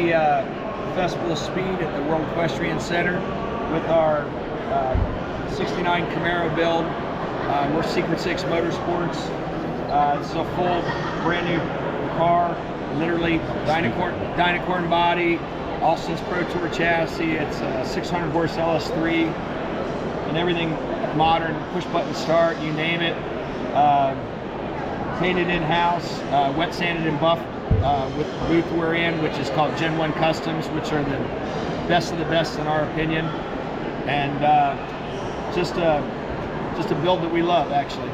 the Festival of Speed at the World Equestrian Center with our 69 Camaro build. We're Secret Six Motorsports. It's a full brand new car, literally Dynacorn body, Alston's Pro Tour chassis. It's a 600 horse LS3 and everything modern, push button start, you name it. Painted in-house, wet sanded and buffed with the booth we're in, which is called Gen 1 Customs, which are the best of the best in our opinion. And just a build that we love, actually.